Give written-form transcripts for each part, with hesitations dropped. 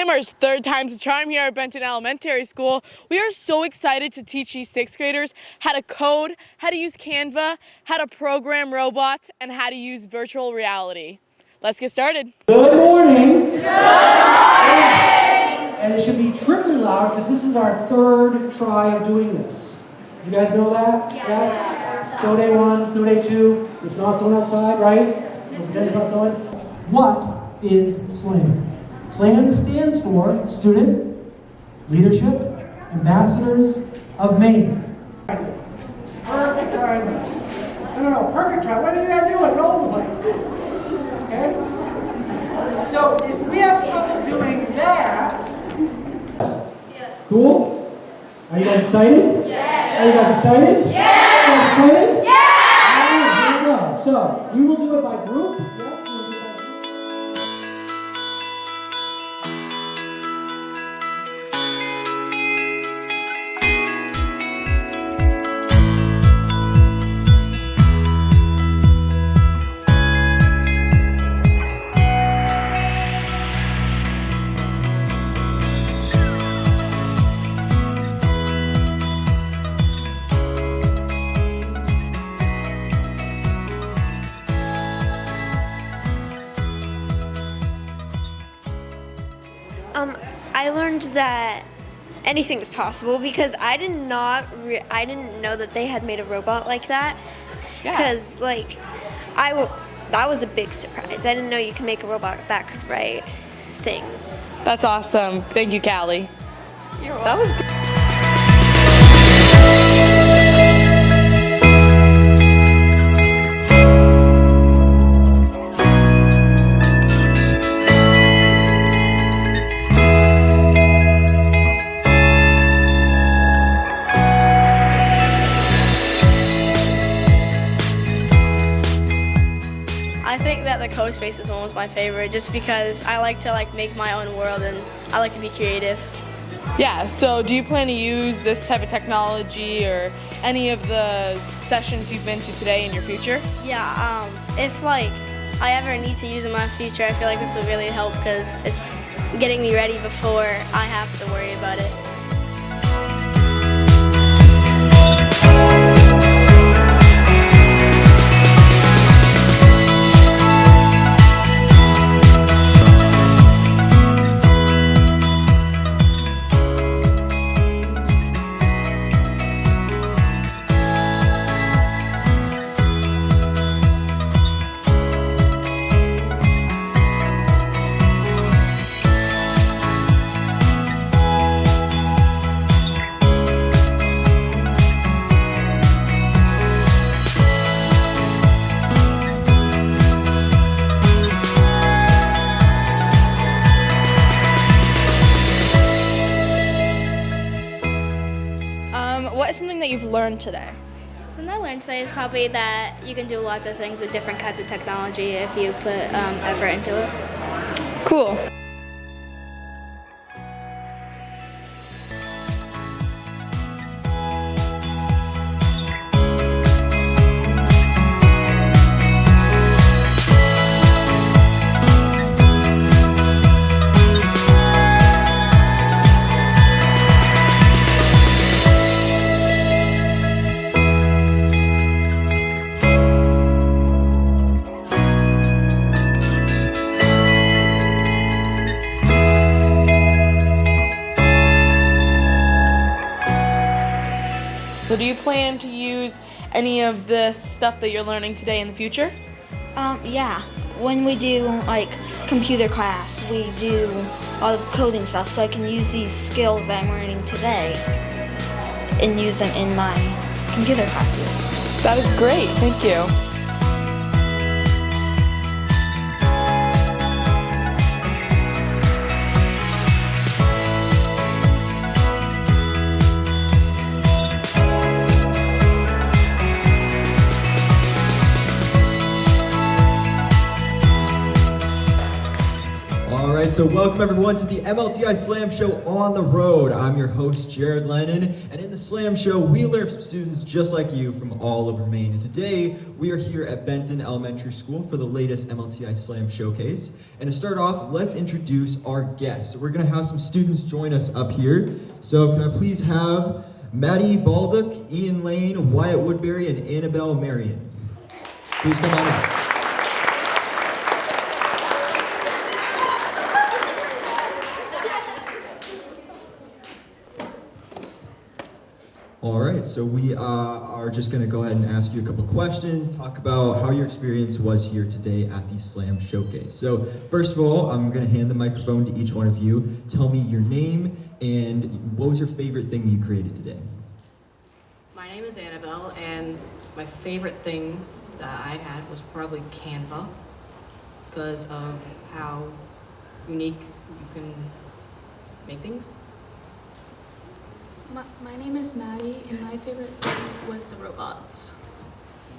Newcomers, third time's a charm here at Benton Elementary School. We are so excited to teach these sixth graders how to code, how to use Canva, how to program robots, and how to use virtual reality. Let's get started. Good morning. Good morning. And it should be triply loud because this is our third try of doing this. Did you guys know that? Yes? Snow day 1, snow day 2. It's not snowing outside, right? It's not snowing. What is SLAM? SLAM stands for Student Leadership Ambassadors of Maine. Perfect try. No, perfect try. What are you guys doing? Go over the place. Okay? So if we have trouble doing that, yes. Cool? Are you guys excited? Yes. Are you guys excited? Yes. Are you guys excited? Yes. All right, here we go. So we will do it by group. Yes, we'll do it by group. I learned that anything is possible because I didn't know that they had made a robot like that. Because that was a big surprise. I didn't know you could make a robot that could write things. That's awesome. Thank you, Callie. You're welcome. That was good. I think that the Code Spaces one was my favorite just because I like to make my own world and I like to be creative. Yeah, so do you plan to use this type of technology or any of the sessions you've been to today in your future? Yeah, if I ever need to use it in my future, I feel like this would really help because it's getting me ready before I have to worry about it. What is something that you've learned today? Something I learned today is probably that you can do lots of things with different kinds of technology if you put effort into it. Cool. So do you plan to use any of this stuff that you're learning today in the future? Yeah. When we do computer class, we do all the coding stuff, so I can use these skills that I'm learning today and use them in my computer classes. That is great. Thank you. All right, so welcome everyone to the MLTI Slam Show on the road. I'm your host, Jared Lennon, and in the Slam Show, we learn from students just like you from all over Maine. And today, we are here at Benton Elementary School for the latest MLTI Slam Showcase. And to start off, let's introduce our guests. So we're gonna have some students join us up here. So can I please have Maddie Baldock, Ian Lane, Wyatt Woodbury, and Annabelle Marion. Please come on up. All right, so we are just going to go ahead and ask you a couple questions, talk about how your experience was here today at the Slam Showcase. So first of all, I'm going to hand the microphone to each one of you. Tell me your name and what was your favorite thing that you created today? My name is Annabelle, and my favorite thing that I had was probably Canva because of how unique you can make things. My name is Maddie, and my favorite thing was the robots.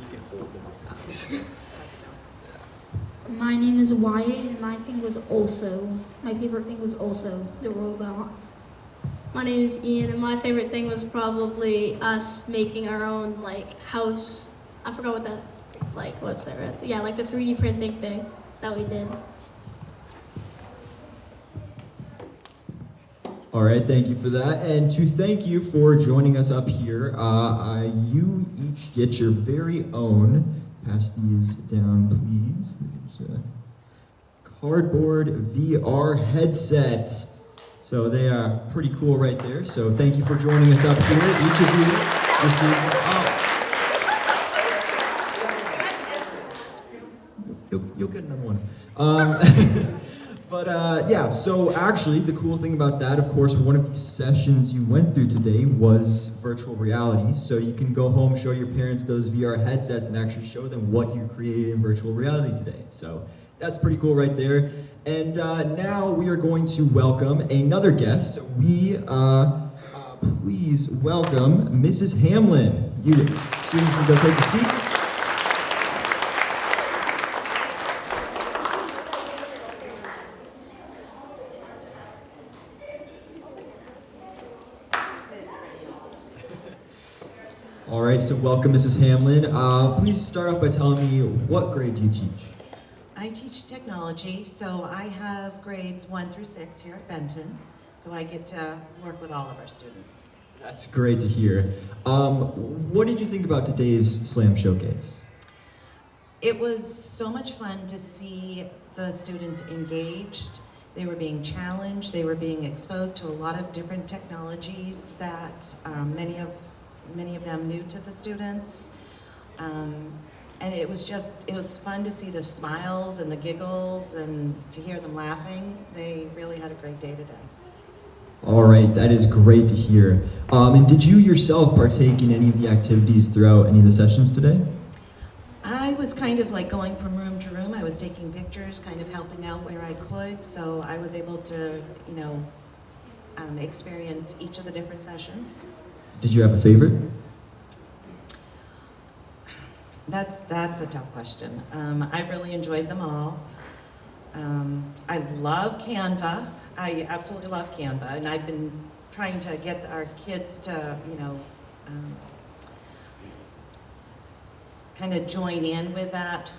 You can hold them up. Pass it down. My name is Wyatt, and my favorite thing was also the robots. My name is Ian, and my favorite thing was probably us making our own house. I forgot what that website was. Yeah, the 3D printing thing that we did. All right, thank you for that. And to thank you for joining us up here, you each get your very own, pass these down please, there's a cardboard VR headset. So they are pretty cool right there. So thank you for joining us up here. Each of you received, you'll get another one. But yeah, so actually the cool thing about that, of course, one of the sessions you went through today was virtual reality. So you can go home, show your parents those VR headsets and actually show them what you created in virtual reality today. So that's pretty cool right there. And now we are going to welcome another guest. We please welcome Mrs. Hamlin. You students can go take a seat. All right, so welcome, Mrs. Hamlin. Please start off by telling me, what grade do you teach? I teach technology, so I have grades 1 through 6 here at Benton, so I get to work with all of our students. That's great to hear. What did you think about today's Slam Showcase? It was so much fun to see the students engaged. They were being challenged, they were being exposed to a lot of different technologies that many of them new to the students. And it was fun to see the smiles and the giggles and to hear them laughing. They really had a great day today. All right, that is great to hear. And did you yourself partake in any of the activities throughout any of the sessions today? I was kind of going from room to room. I was taking pictures, kind of helping out where I could, so I was able to, experience each of the different sessions. Did you have a favorite? That's a tough question. I really enjoyed them all. I love Canva. I absolutely love Canva, and I've been trying to get our kids to, kind of join in with that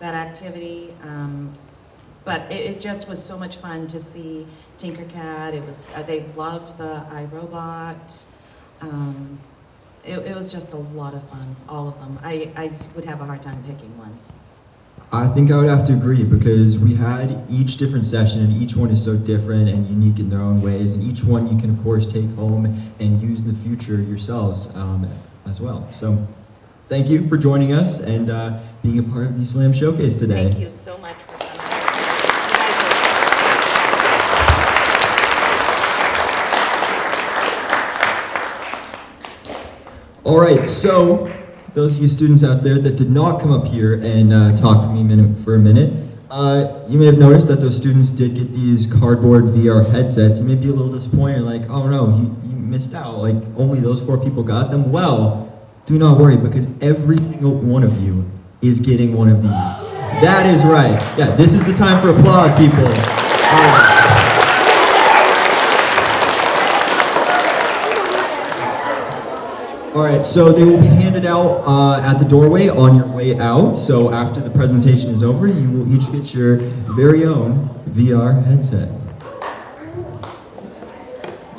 activity. But it just was so much fun to see Tinkercad. They loved the iRobot. It was just a lot of fun, all of them. I would have a hard time picking one. I think I would have to agree because we had each different session and each one is so different and unique in their own ways, and each one you can of course take home and use in the future yourselves as well. So thank you for joining us and being a part of the Slam Showcase today. Thank you so much for coming. All right, so those of you students out there that did not come up here and talk for a minute, you may have noticed that those students did get these cardboard VR headsets. You may be a little disappointed, like, oh no, you missed out, like only those 4 people got them. Well, do not worry, because every single one of you is getting one of these. That is right. Yeah, this is the time for applause, people. All right, so they will be handed out at the doorway on your way out. So after the presentation is over, you will each get your very own VR headset.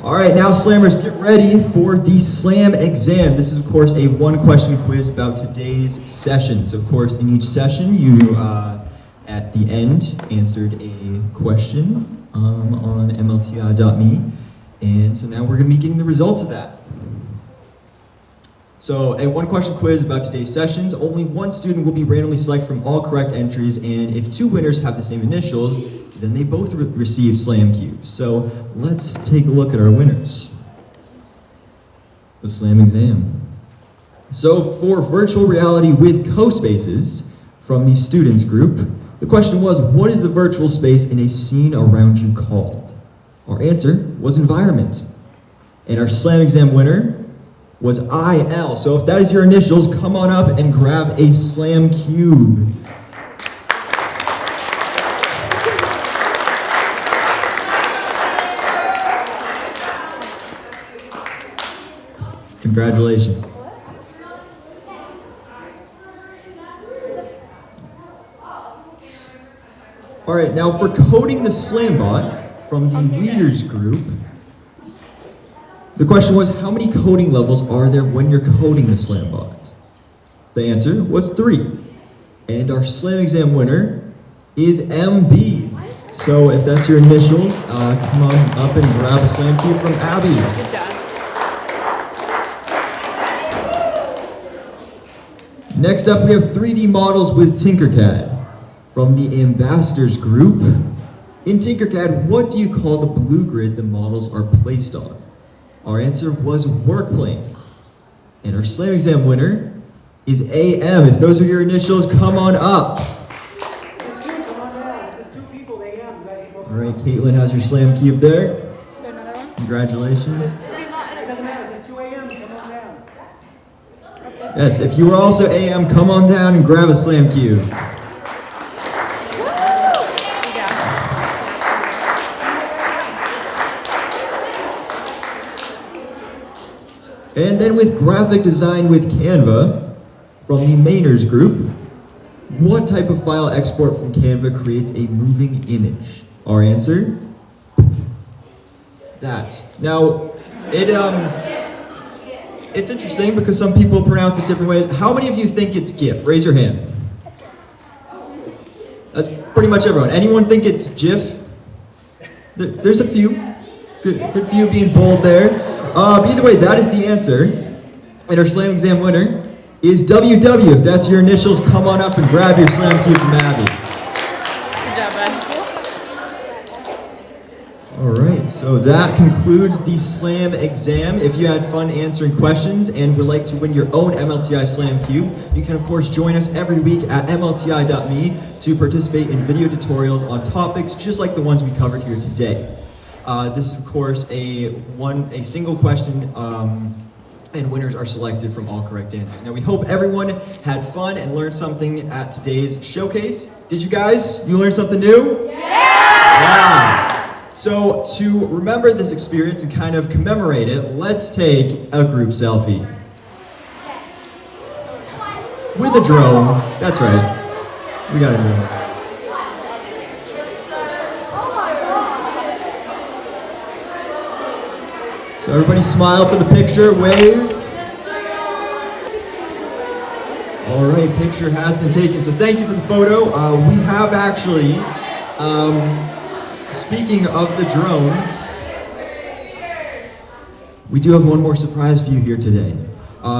All right, now Slammers, get ready for the Slam exam. This is, of course, a one-question quiz about today's session. So, of course, in each session, you, at the end, answered a question on MLTI.me. And so now we're going to be getting the results of that. So, a one-question quiz about today's sessions. Only one student will be randomly selected from all correct entries, and if two winners have the same initials, then they both receive Slam cubes. So, let's take a look at our winners. The Slam exam. So, for virtual reality with co-spaces from the students group, the question was, what is the virtual space in a scene around you called? Our answer was environment. And our Slam exam winner was IL. So if that is your initials, come on up and grab a Slam cube. Congratulations. All right, now for coding the SlamBot from the leaders group, the question was, how many coding levels are there when you're coding the SlamBot? The answer was 3. And our Slam exam winner is MB. So if that's your initials, come on up and grab a Slam cube from Abby. Good job. Next up, we have 3D models with Tinkercad. From the Ambassadors group, in Tinkercad, what do you call the blue grid the models are placed on? Our answer was work plane. And our Slam exam winner is AM. If those are your initials, come on up. All right, Caitlin has your Slam cube there. Is there another one? Congratulations. Yes, if you are also AM, come on down and grab a Slam cube. And then with graphic design with Canva, from the Mainers group, what type of file export from Canva creates a moving image? Our answer? That. Now, it's interesting because some people pronounce it different ways. How many of you think it's GIF? Raise your hand. That's pretty much everyone. Anyone think it's GIF? There's a few. Good few being bold there. Either way, that is the answer. And our Slam exam winner is WW. If that's your initials, come on up and grab your Slam cube from Abby. Good job, bud. All right, so that concludes the Slam exam. If you had fun answering questions and would like to win your own MLTI Slam cube, you can of course join us every week at MLTI.me to participate in video tutorials on topics just like the ones we covered here today. This is, of course, a single question, and winners are selected from all correct answers. Now, we hope everyone had fun and learned something at today's showcase. Did you guys? You learned something new? Yeah! So, to remember this experience and kind of commemorate it, let's take a group selfie. With a drone. That's right. We got a drone. So everybody smile for the picture, wave. All right, picture has been taken. So thank you for the photo. We have actually, speaking of the drone, we do have one more surprise for you here today.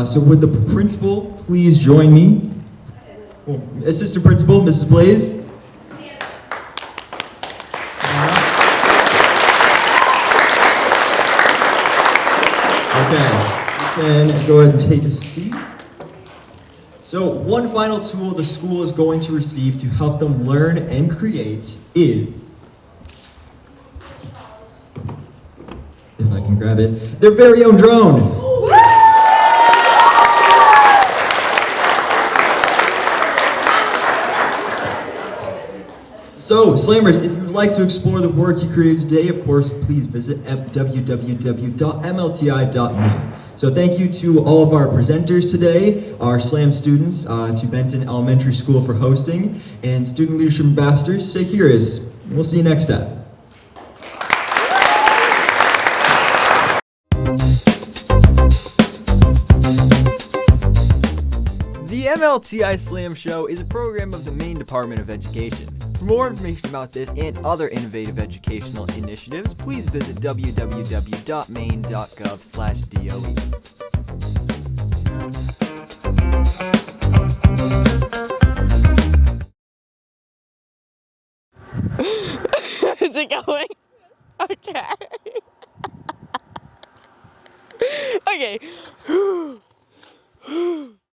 So would the principal please join me? Assistant Principal, Mrs. Blaze. Okay, and go ahead and take a seat. So one final tool the school is going to receive to help them learn and create is, if I can grab it, their very own drone. So, Slammers, if you'd like to explore the work you created today, of course, please visit www.mlti.me. So thank you to all of our presenters today, our SLAM students, to Benton Elementary School for hosting, and student leadership ambassadors, say Curious. We'll see you next time. The MLTI Slam Show is a program of the Maine Department of Education. For more information about this and other innovative educational initiatives, please visit www.maine.gov/DOE. Is it going? Okay. Okay.